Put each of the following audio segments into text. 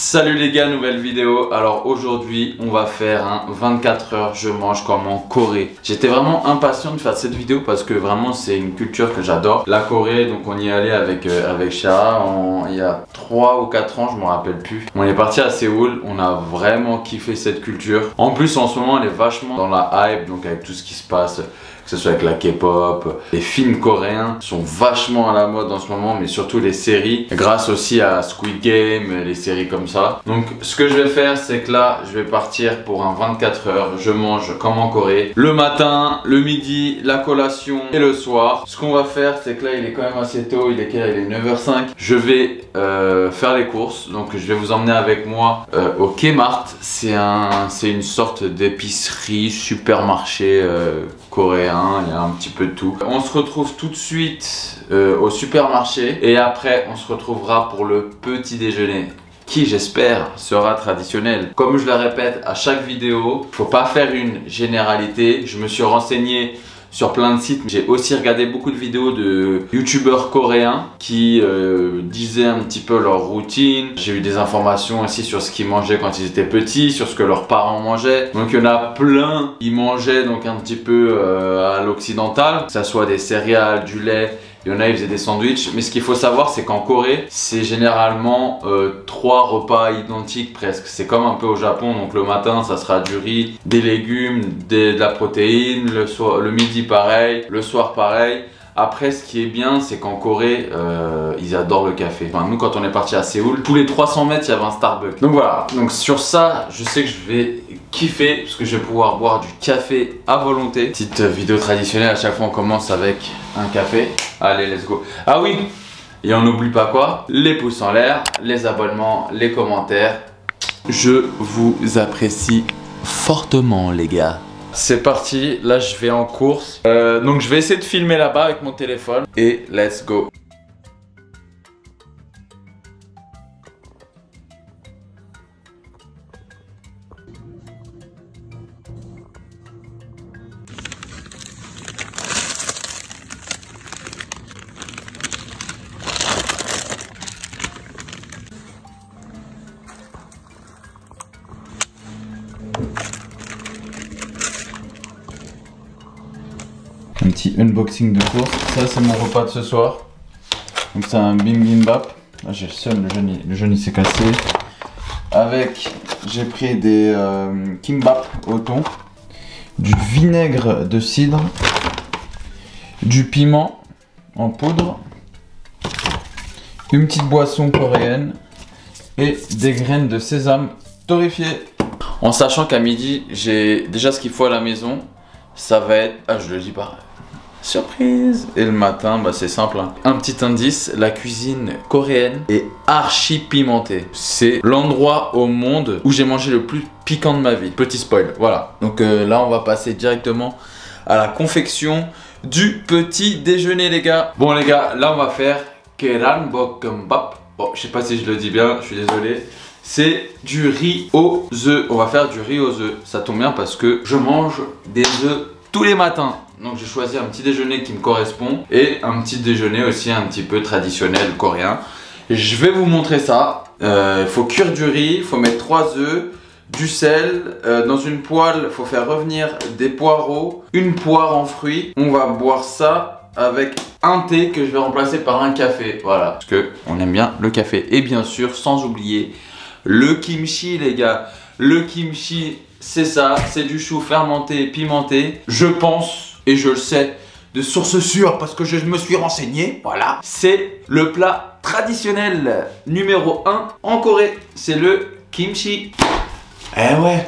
Salut les gars, nouvelle vidéo. Alors aujourd'hui on va faire un 24 heures je mange comme en Corée. J'étais vraiment impatient de faire cette vidéo parce que vraiment c'est une culture que j'adore. La Corée, donc on y est allé avec Shara il y a 3 ou 4 ans, je me rappelle plus. On est parti à Séoul, on a vraiment kiffé cette culture. En plus en ce moment elle est vachement dans la hype, donc avec tout ce qui se passe, que ce soit avec la K-pop, les films coréens sont vachement à la mode en ce moment, mais surtout les séries, grâce aussi à Squid Game, les séries comme ça. Donc ce que je vais faire, c'est que là, je vais partir pour un 24 heures, je mange comme en Corée, le matin, le midi, la collation et le soir. Ce qu'on va faire, c'est que là, il est quand même assez tôt, il est quelle heure? Il est 9h05. Je vais faire les courses, donc je vais vous emmener avec moi au K-Mart. C'est une sorte d'épicerie, supermarché coréen, il y a un petit peu de tout. On se retrouve tout de suite au supermarché et après on se retrouvera pour le petit déjeuner qui j'espère sera traditionnel. Comme je le répète à chaque vidéo, faut pas faire une généralité. Je me suis renseigné sur plein de sites. J'ai aussi regardé beaucoup de vidéos de youtubeurs coréens qui disaient un petit peu leur routine. J'ai eu des informations aussi sur ce qu'ils mangeaient quand ils étaient petits, sur ce que leurs parents mangeaient. Donc il y en a plein. Ils mangeaient donc un petit peu à l'occidental, que ça soit des céréales, du lait. Il y en a, ils faisaient des sandwichs. Mais ce qu'il faut savoir, c'est qu'en Corée, c'est généralement 3 repas identiques presque. C'est comme un peu au Japon. Donc le matin, ça sera du riz, des légumes, de la protéine. Le midi, pareil. Le soir, pareil. Après, ce qui est bien, c'est qu'en Corée, ils adorent le café. Enfin, nous, quand on est parti à Séoul, tous les 300 mètres, il y avait un Starbucks. Donc voilà. Donc sur ça, je sais que je vais kiffer parce que je vais pouvoir boire du café à volonté. Petite vidéo traditionnelle, à chaque fois on commence avec un café. Allez, let's go. Ah oui, et on n'oublie pas quoi? Les pouces en l'air, les abonnements, les commentaires. Je vous apprécie fortement les gars. C'est parti, là je vais en course. Donc je vais essayer de filmer là-bas avec mon téléphone. Et let's go. Un petit unboxing de course. Ça c'est mon repas de ce soir. Donc c'est un bibimbap. Là j'ai le seum, le jaune il s'est cassé. Avec, j'ai pris des kimbap au thon, du vinaigre de cidre, du piment en poudre, une petite boisson coréenne et des graines de sésame torréfiées. En sachant qu'à midi, j'ai déjà ce qu'il faut à la maison. Ça va être... Ah, je le dis pas. Surprise! Et le matin, bah c'est simple. Hein. Un petit indice, la cuisine coréenne est archi pimentée. C'est l'endroit au monde où j'ai mangé le plus piquant de ma vie. Petit spoil, voilà. Donc là, on va passer directement à la confection du petit déjeuner, les gars. Bon, les gars, là, on va faire keranbokkeumbap. Bon, je sais pas si je le dis bien, je suis désolé. C'est du riz aux œufs. On va faire du riz aux œufs. Ça tombe bien parce que je mange des œufs tous les matins. Donc j'ai choisi un petit déjeuner qui me correspond et un petit déjeuner aussi un petit peu traditionnel coréen. Je vais vous montrer ça. Il faut cuire du riz, il faut mettre 3 œufs, du sel. Dans une poêle, il faut faire revenir des poireaux, une poire en fruits. On va boire ça avec un thé que je vais remplacer par un café. Voilà, parce que on aime bien le café. Et bien sûr, sans oublier le kimchi, les gars. Le kimchi, c'est ça, c'est du chou fermenté et pimenté. Je pense, et je le sais de source sûre parce que je me suis renseigné, voilà. C'est le plat traditionnel numéro 1 en Corée. C'est le kimchi. Eh ouais.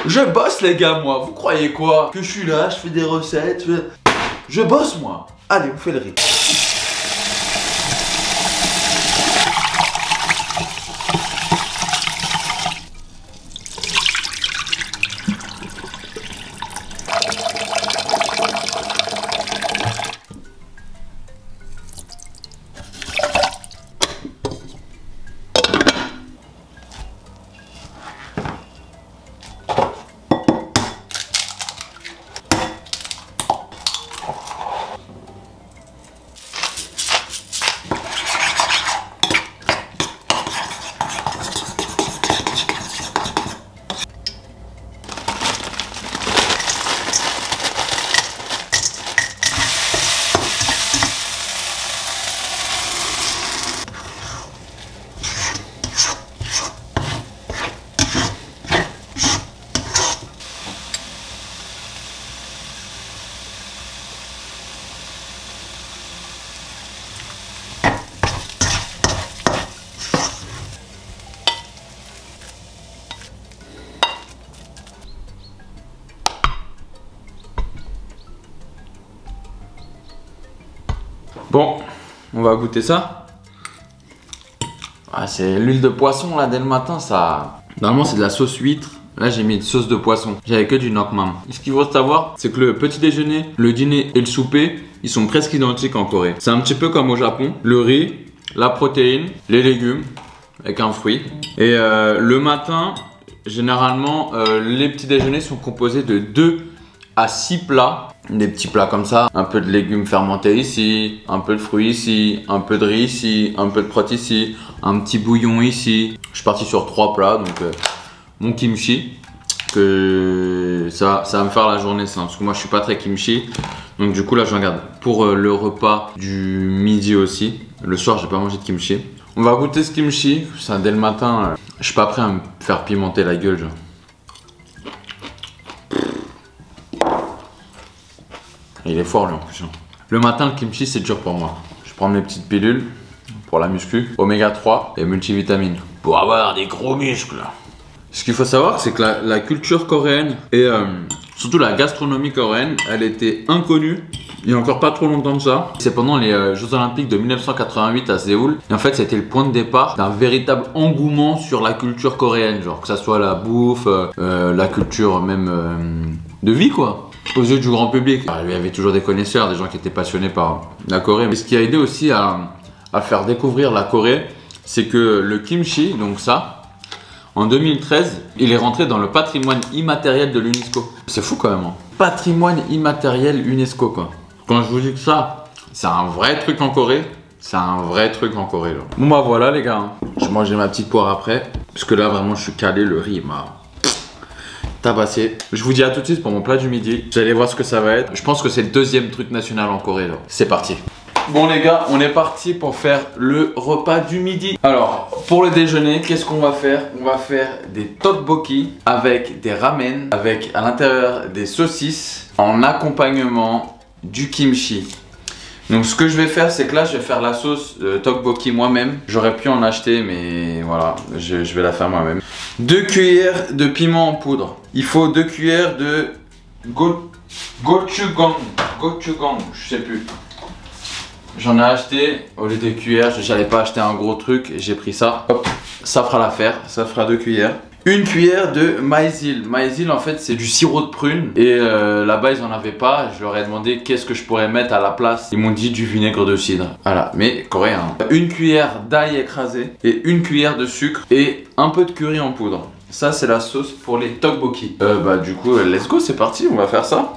Je bosse les gars, moi. Vous croyez quoi? Que je suis là, je fais des recettes. Je bosse moi. Allez, on fait le riz. Bon, on va goûter ça. Ah, c'est l'huile de poisson là dès le matin, ça. Normalement, c'est de la sauce huître. Là, j'ai mis une sauce de poisson. J'avais que du nok mam. Ce qu'il faut savoir, c'est que le petit déjeuner, le dîner et le souper, ils sont presque identiques en Corée. C'est un petit peu comme au Japon. Le riz, la protéine, les légumes avec un fruit. Et le matin, généralement, les petits déjeuners sont composés de 2 à 6 plats. Des petits plats comme ça, un peu de légumes fermentés ici, un peu de fruits ici, un peu de riz ici, un peu de prot ici, un petit bouillon ici. Je suis parti sur 3 plats, donc mon kimchi, que ça va me faire la journée ça, parce que moi je suis pas très kimchi. Donc du coup là je regarde pour le repas du midi aussi. Le soir j'ai pas mangé de kimchi. On va goûter ce kimchi, ça dès le matin, je suis pas prêt à me faire pimenter la gueule genre. Il est fort lui en plus. Le matin le kimchi c'est dur pour moi. Je prends mes petites pilules pour la muscu, oméga 3 et multivitamines pour avoir des gros muscles. Ce qu'il faut savoir c'est que la culture coréenne et surtout la gastronomie coréenne, elle était inconnue il y a encore pas trop longtemps de ça. C'est pendant les Jeux Olympiques de 1988 à Séoul. Et en fait c'était le point de départ d'un véritable engouement sur la culture coréenne. Genre que ça soit la bouffe, la culture même de vie quoi. Aux yeux du grand public. Il y avait toujours des connaisseurs, des gens qui étaient passionnés par la Corée. Mais ce qui a aidé aussi à faire découvrir la Corée, c'est que le kimchi, donc ça, en 2013, il est rentré dans le patrimoine immatériel de l'UNESCO. C'est fou quand même. Hein. Patrimoine immatériel UNESCO quoi. Quand je vous dis que ça, c'est un vrai truc en Corée, c'est un vrai truc en Corée. Là. Bon bah voilà les gars, je vais manger ma petite poire après. Parce que là vraiment je suis calé, le riz m'a tabassé. Je vous dis à tout de suite pour mon plat du midi. Vous allez voir ce que ça va être. Je pense que c'est le 2e truc national en Corée là. C'est parti. Bon les gars, on est parti pour faire le repas du midi. Alors, pour le déjeuner, qu'est-ce qu'on va faire? On va faire des tteokbokki avec des ramen, avec à l'intérieur des saucisses, en accompagnement du kimchi. Donc ce que je vais faire, c'est que là, je vais faire la sauce tteokbokki moi-même. J'aurais pu en acheter, mais voilà, je vais la faire moi-même. 2 cuillères de piment en poudre. Il faut 2 cuillères de gochujang, je sais plus. J'en ai acheté au lieu des cuillères, j'allais pas acheter un gros truc, j'ai pris ça. Hop, ça fera l'affaire, ça fera 2 cuillères. 1 cuillère de maïzil. Maïzil en fait c'est du sirop de prune et là-bas ils en avaient pas. Je leur ai demandé qu'est-ce que je pourrais mettre à la place. Ils m'ont dit du vinaigre de cidre. Voilà, mais coréen. 1 cuillère d'ail écrasé et 1 cuillère de sucre et un peu de curry en poudre. Ça c'est la sauce pour les tteokbokki. Bah du coup let's go, c'est parti, on va faire ça.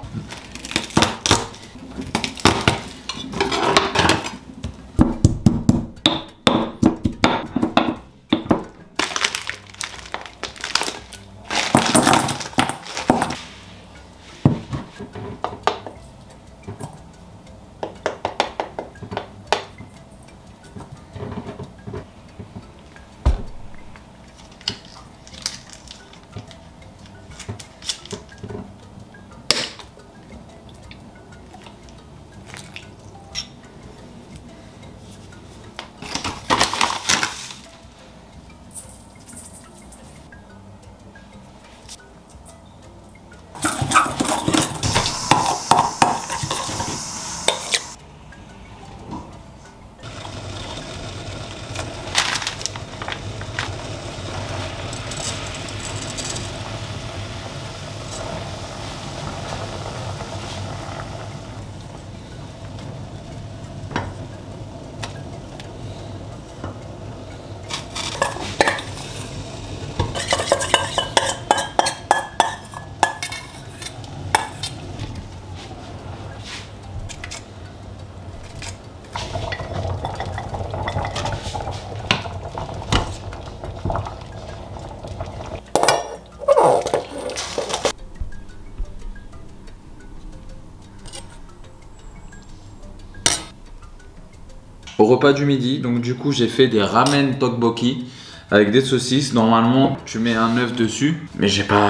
Au repas du midi, donc du coup j'ai fait des ramen tteokbokki avec des saucisses. Normalement tu mets un œuf dessus, mais j'ai pas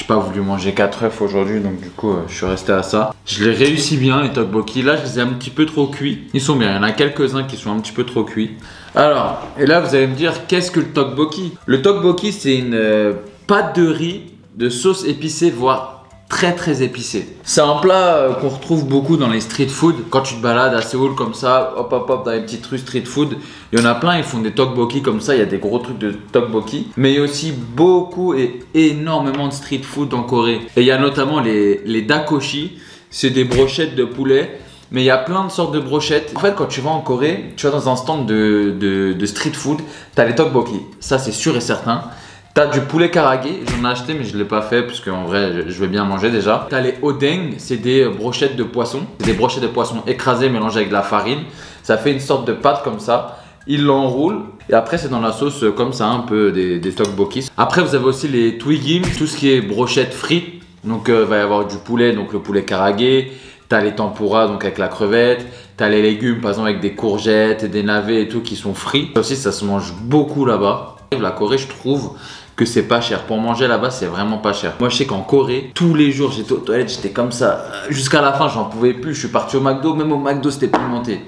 voulu manger 4 œufs aujourd'hui, donc du coup je suis resté à ça. Je l'ai réussi bien les tteokbokki. Là je les ai un petit peu trop cuits. Ils sont bien, il y en a quelques-uns qui sont un petit peu trop cuits. Alors, et là vous allez me dire qu'est-ce que le tteokbokki? Le tteokbokki c'est une pâte de riz de sauce épicée voire très épicé. C'est un plat qu'on retrouve beaucoup dans les street food. Quand tu te balades à Séoul comme ça, hop, dans les petites rues street food, il y en a plein, ils font des tteokbokki comme ça, il y a des gros trucs de tteokbokki. Mais il y a aussi beaucoup et énormément de street food en Corée. Et il y a notamment les dakoshi, c'est des brochettes de poulet. Mais il y a plein de sortes de brochettes. En fait, quand tu vas en Corée, tu vas dans un stand de street food, tu as les tteokbokki, ça c'est sûr et certain. T'as du poulet karaage, j'en ai acheté mais je l'ai pas fait parce qu'en vrai je vais bien manger déjà. T'as les odeng, c'est des brochettes de poisson. C'est des brochettes de poisson écrasées mélangées avec de la farine. Ça fait une sorte de pâte comme ça. Ils l'enroulent et après c'est dans la sauce comme ça, un peu des tteokbokki. Après vous avez aussi les twigim, tout ce qui est brochettes frites. Donc va y avoir du poulet, donc le poulet karaage. T'as les tempura, donc avec la crevette. T'as les légumes par exemple avec des courgettes et des navets et tout qui sont frits. Ça aussi ça se mange beaucoup là-bas. La Corée je trouve que c'est pas cher. Pour manger là-bas, c'est vraiment pas cher. Moi, je sais qu'en Corée, tous les jours, j'étais aux toilettes, j'étais comme ça. Jusqu'à la fin, j'en pouvais plus. Je suis parti au McDo. Même au McDo, c'était pimenté.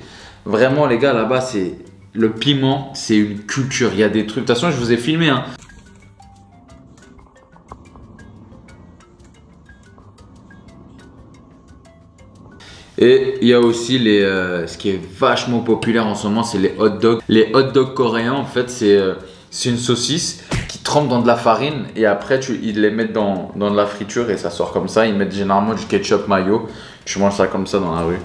Vraiment, les gars, là-bas, c'est le piment, c'est une culture. Il y a des trucs. De toute façon, je vous ai filmé, hein. Et il y a aussi ce qui est vachement populaire en ce moment, c'est les hot dogs. Les hot dogs coréens, en fait, c'est une saucisse qui trempe dans de la farine et après ils les mettent dans de la friture et ça sort comme ça. Ils mettent généralement du ketchup mayo. Tu manges ça comme ça dans la rue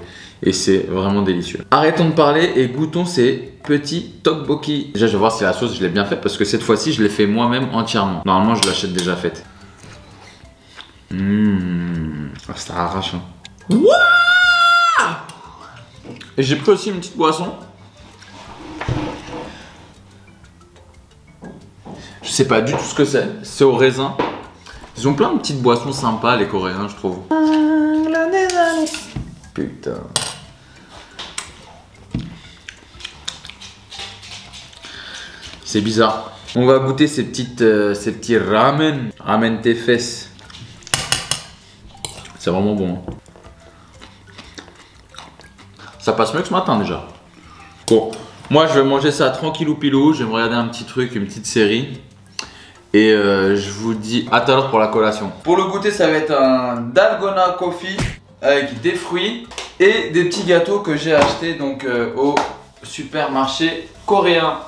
et c'est vraiment délicieux. Arrêtons de parler et goûtons ces petits tteokbokki. Déjà, je vais voir si la sauce je l'ai bien faite parce que cette fois-ci, je l'ai fait moi-même entièrement. Normalement, je l'achète déjà faite. Ça arrache. Hein. Et j'ai pris aussi une petite boisson. Je sais pas du tout ce que c'est. C'est au raisin. Ils ont plein de petites boissons sympas, les Coréens, je trouve. Putain. C'est bizarre. On va goûter ces petits ramen. Ramen tes fesses. C'est vraiment bon. Hein. Ça passe mieux que ce matin déjà. Bon, moi je vais manger ça tranquillou pilou. Je vais me regarder un petit truc, une petite série. Et je vous dis à tout à l'heure pour la collation. Pour le goûter, ça va être un dalgona coffee avec des fruits et des petits gâteaux que j'ai achetés donc au supermarché coréen.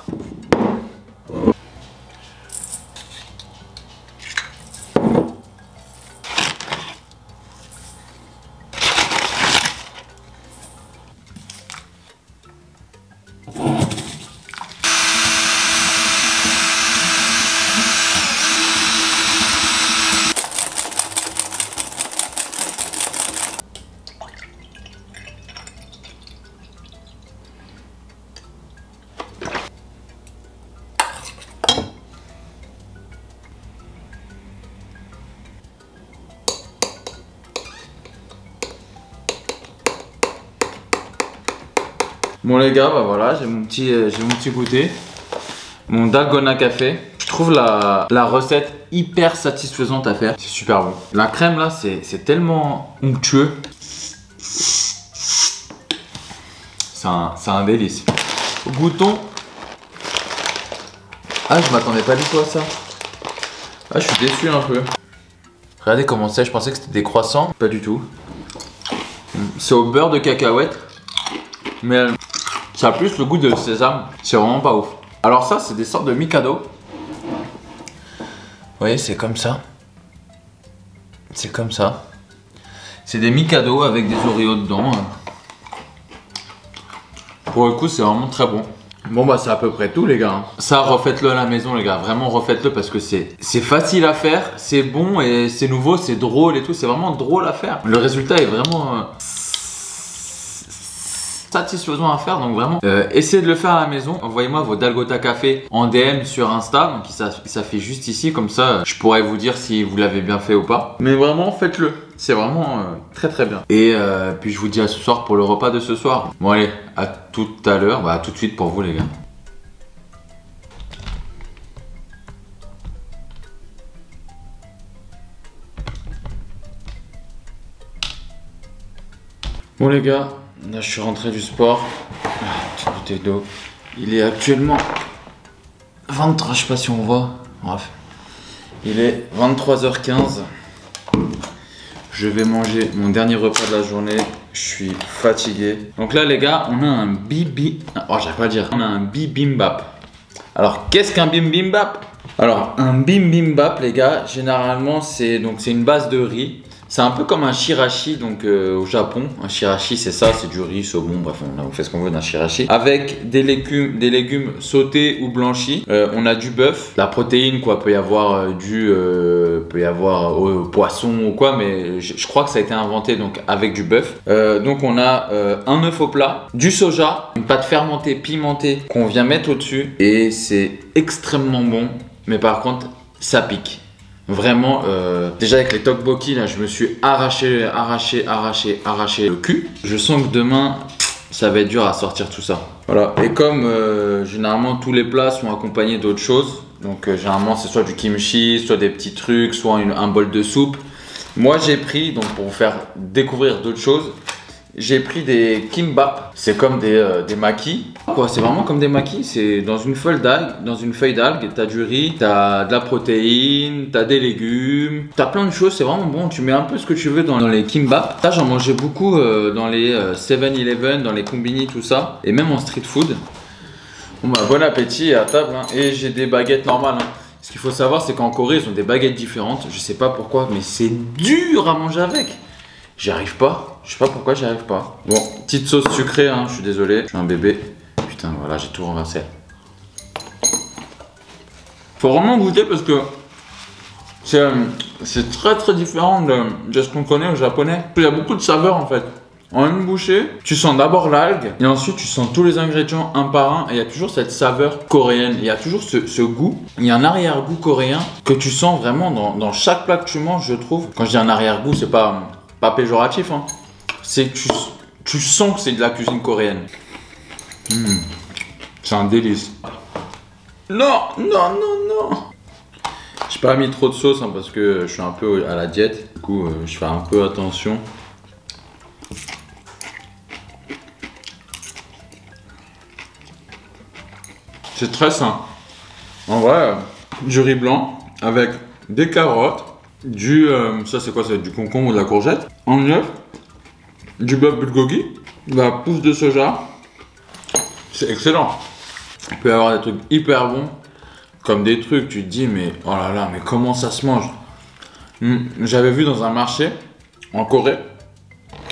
Bon les gars, bah voilà, j'ai mon petit goûter, mon dalgona café. Je trouve la recette hyper satisfaisante à faire, c'est super bon. La crème là, c'est tellement onctueux. C'est un délice. Goûtons. Ah, je m'attendais pas du tout à ça. Ah, je suis déçu un peu. Regardez comment c'est, je pensais que c'était des croissants. Pas du tout. C'est au beurre de cacahuète. Mais ça a plus le goût de sésame. C'est vraiment pas ouf. Alors ça, c'est des sortes de mikado. Vous voyez, c'est comme ça. C'est comme ça. C'est des mikado avec des Oreos dedans. Pour le coup, c'est vraiment très bon. Bon bah c'est à peu près tout les gars. Ça, refaites-le à la maison les gars. Vraiment refaites-le parce que c'est facile à faire. C'est bon et c'est nouveau, c'est drôle et tout. C'est vraiment drôle à faire. Le résultat est vraiment... satisfaisant à faire, donc vraiment essayez de le faire à la maison. Envoyez-moi vos dalgona café en DM sur Insta, donc ça fait juste ici, comme ça je pourrais vous dire si vous l'avez bien fait ou pas. Mais vraiment faites-le, c'est vraiment très bien. Et puis je vous dis à ce soir pour le repas de ce soir. Bon allez, à tout à l'heure, bah à tout de suite pour vous les gars. Bon les gars, là je suis rentré du sport. Petite bouteille d'eau. Il est actuellement 23, je sais pas si on voit. Bref. Il est 23h15. Je vais manger mon dernier repas de la journée. Je suis fatigué. Donc là les gars, on a un oh, j'arrive pas à dire. On a un bibimbap. Alors qu'est-ce qu'un bibimbap? Alors un bibimbap les gars, généralement c'est une base de riz. C'est un peu comme un shirashi donc au Japon. Un shirashi c'est ça, c'est du riz, saumon, bref on fait ce qu'on veut d'un shirashi. Avec des légumes sautés ou blanchis. On a du bœuf, la protéine quoi, peut y avoir poisson ou quoi, mais je crois que ça a été inventé donc avec du bœuf. Donc on a un œuf au plat, du soja, une pâte fermentée, pimentée qu'on vient mettre au-dessus et c'est extrêmement bon, mais par contre ça pique. Vraiment, déjà avec les tteokbokki là, je me suis arraché le cul. Je sens que demain, ça va être dur à sortir tout ça. Voilà, et comme généralement tous les plats sont accompagnés d'autres choses, donc généralement c'est soit du kimchi, soit des petits trucs, soit un bol de soupe. Moi j'ai pris, donc pour vous faire découvrir d'autres choses, j'ai pris des kimbap. C'est comme des makis. C'est vraiment comme des makis. C'est dans une feuille d'algue. T'as du riz, t'as de la protéine, t'as des légumes, t'as plein de choses. C'est vraiment bon. Tu mets un peu ce que tu veux dans les kimbap. Ça, j'en mangeais beaucoup dans les 7-Eleven, dans les combini, tout ça. Et même en street food. Bon bah, bon appétit à table. Hein. Et j'ai des baguettes normales. Hein. Ce qu'il faut savoir, c'est qu'en Corée, ils ont des baguettes différentes. Je sais pas pourquoi, mais c'est dur à manger avec. J'y arrive pas, je sais pas pourquoi j'y arrive pas. Bon, petite sauce sucrée, hein, je suis désolé, je suis un bébé. Putain, voilà, j'ai tout renversé. Faut vraiment goûter parce que c'est très différent de ce qu'on connaît au japonais. Il y a beaucoup de saveurs en fait. En une bouchée, tu sens d'abord l'algue et ensuite tu sens tous les ingrédients un par un et il y a toujours cette saveur coréenne. Il y a toujours ce goût, il y a un arrière-goût coréen que tu sens vraiment dans chaque plat que tu manges, je trouve. Quand je dis un arrière-goût, c'est pas péjoratif, hein. C'est que tu sens que c'est de la cuisine coréenne. C'est un délice. Non. J'ai pas mis trop de sauce hein, parce que je suis un peu à la diète. Du coup, je fais un peu attention. C'est très sain. En vrai, du riz blanc avec des carottes. Ça c'est quoi? Ça va être du concombre ou de la courgette, un œuf, du bœuf bulgogi, de la pousse de soja. C'est excellent. Il peut y avoir des trucs hyper bons, comme des trucs, tu te dis mais oh là là, mais comment ça se mange? J'avais vu dans un marché en Corée,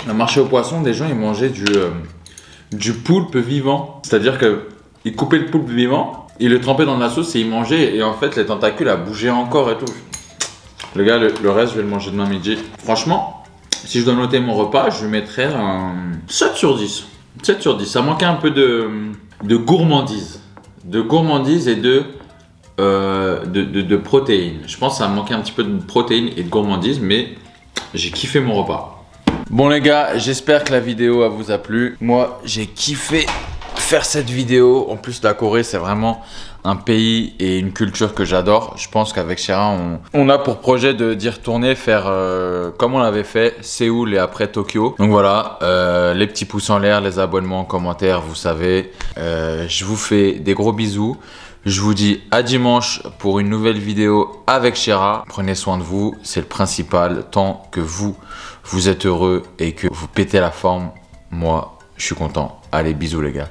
un marché aux poissons, des gens ils mangeaient du poulpe vivant. C'est-à-dire qu'ils coupaient le poulpe vivant, ils le trempaient dans de la sauce et ils mangeaient et en fait les tentacules bougeaient encore et tout. Les gars, le reste, je vais le manger demain midi. Franchement, si je dois noter mon repas, je lui mettrais un 7 sur 10. 7 sur 10. Ça manquait un peu de gourmandise. De gourmandise et de protéines. Je pense que ça manquait un petit peu de protéines et de gourmandise, mais j'ai kiffé mon repas. Bon les gars, j'espère que la vidéo vous a plu. Moi, j'ai kiffé faire cette vidéo. En plus, la Corée, c'est vraiment un pays et une culture que j'adore. Je pense qu'avec Chéra, on a pour projet d'y retourner, faire comme on l'avait fait, Séoul et après Tokyo. Donc voilà, les petits pouces en l'air, les abonnements en commentaire, vous savez. Je vous fais des gros bisous. Je vous dis à dimanche pour une nouvelle vidéo avec Chéra. Prenez soin de vous, c'est le principal. Tant que vous êtes heureux et que vous pétez la forme, moi, je suis content. Allez, bisous les gars.